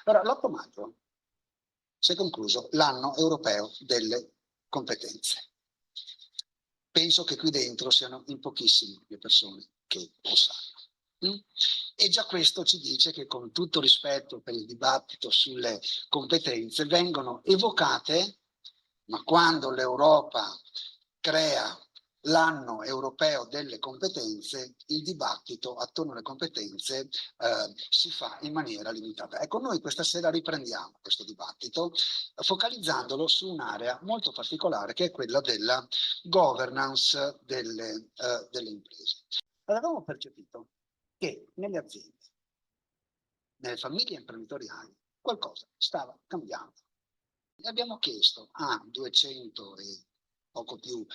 Allora, l'8 maggio si è concluso l'anno europeo delle competenze. Penso che qui dentro siano in pochissime le persone che lo sanno. E già questo ci dice che, con tutto rispetto per il dibattito sulle competenze, vengono evocate, ma quando l'Europa crea l'anno europeo delle competenze, il dibattito attorno alle competenze si fa in maniera limitata. Ecco, noi questa sera riprendiamo questo dibattito focalizzandolo su un'area molto particolare, che è quella della governance delle imprese. Avevamo percepito che nelle aziende, nelle famiglie imprenditoriali, qualcosa stava cambiando. E abbiamo chiesto a 200 e poco più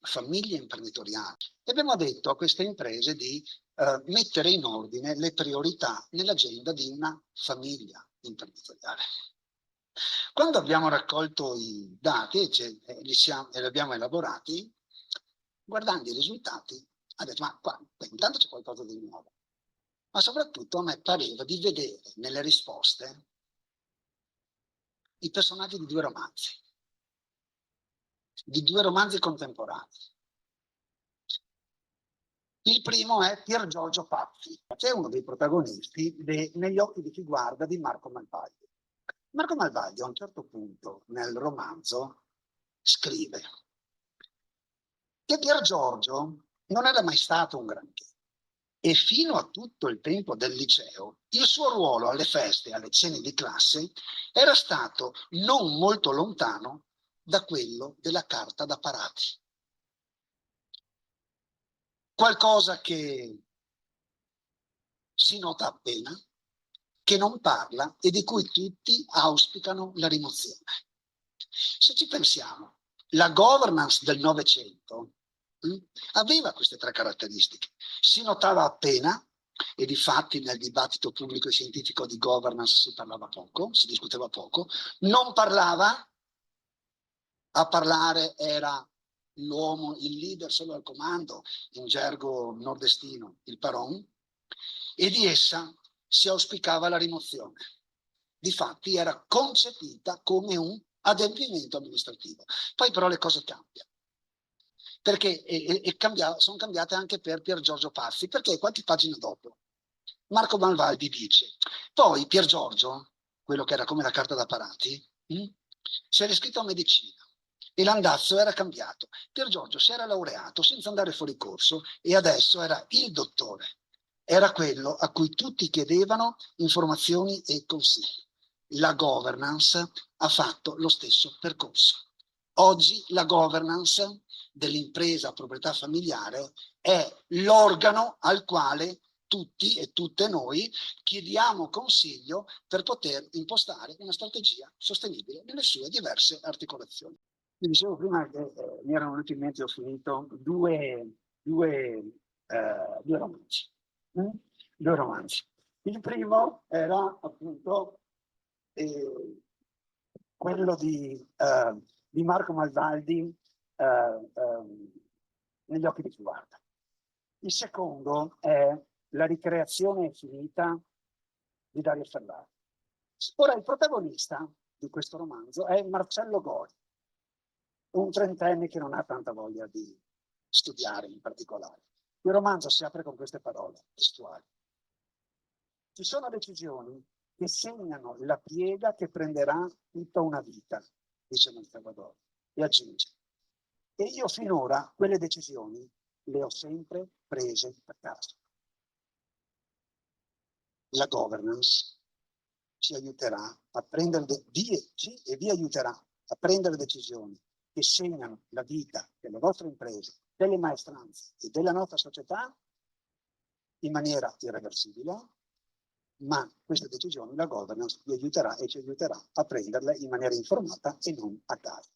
famiglie imprenditoriali e abbiamo detto a queste imprese di mettere in ordine le priorità nell'agenda di una famiglia imprenditoriale. Quando abbiamo raccolto i dati e li abbiamo elaborati, guardando i risultati, ha detto: ma qua intanto c'è qualcosa di nuovo. Ma soprattutto a me pareva di vedere nelle risposte i personaggi di due romanzi contemporanei. Il primo è Pier Giorgio Pazzi, che è uno dei protagonisti Negli occhi di chi guarda di Marco Malvaglia. Marco Malvaglia a un certo punto nel romanzo scrive che Pier Giorgio non era mai stato un granché e fino a tutto il tempo del liceo il suo ruolo alle feste e alle cene di classe era stato non molto lontano da quello della carta da parati. Qualcosa che si nota appena, che non parla e di cui tutti auspicano la rimozione. Se ci pensiamo, la governance del Novecento aveva queste tre caratteristiche. Si notava appena, e difatti nel dibattito pubblico e scientifico di governance si parlava poco, si discuteva poco, non parlava, a parlare era l'uomo, il leader solo al comando, in gergo nordestino, il paron, e di essa si auspicava la rimozione. Difatti era concepita come un adempimento amministrativo. Poi però le cose cambiano. Perché sono cambiate anche per Pier Giorgio Pazzi, perché qualche pagina dopo Marco Malvaldi dice: poi Pier Giorgio, quello che era come la carta da parati, si era iscritto a medicina e l'andazzo era cambiato. Pier Giorgio si era laureato senza andare fuori corso e adesso era il dottore. Era quello a cui tutti chiedevano informazioni e consigli. La governance ha fatto lo stesso percorso. Oggi la governance dell'impresa a proprietà familiare è l'organo al quale tutti e tutte noi chiediamo consiglio per poter impostare una strategia sostenibile nelle sue diverse articolazioni. Vi dicevo prima che mi erano venuti in mente, ho finito, due romanzi. Due romanzi. Il primo era appunto quello di Marco Malvaldi, Negli occhi di chi guarda. Il secondo è La ricreazione finita di Dario Ferrari. Ora, il protagonista di questo romanzo è Marcello Gori, un trentenne che non ha tanta voglia di studiare in particolare. Il romanzo si apre con queste parole testuali: ci sono decisioni che segnano la piega che prenderà tutta una vita, dice Marcello Gori, e aggiunge: e io finora quelle decisioni le ho sempre prese a caso. La governance ci aiuterà a prendere vi aiuterà a prendere decisioni che segnano la vita delle vostre imprese, delle maestranze e della nostra società in maniera irreversibile, ma queste decisioni la governance vi aiuterà e ci aiuterà a prenderle in maniera informata e non a caso.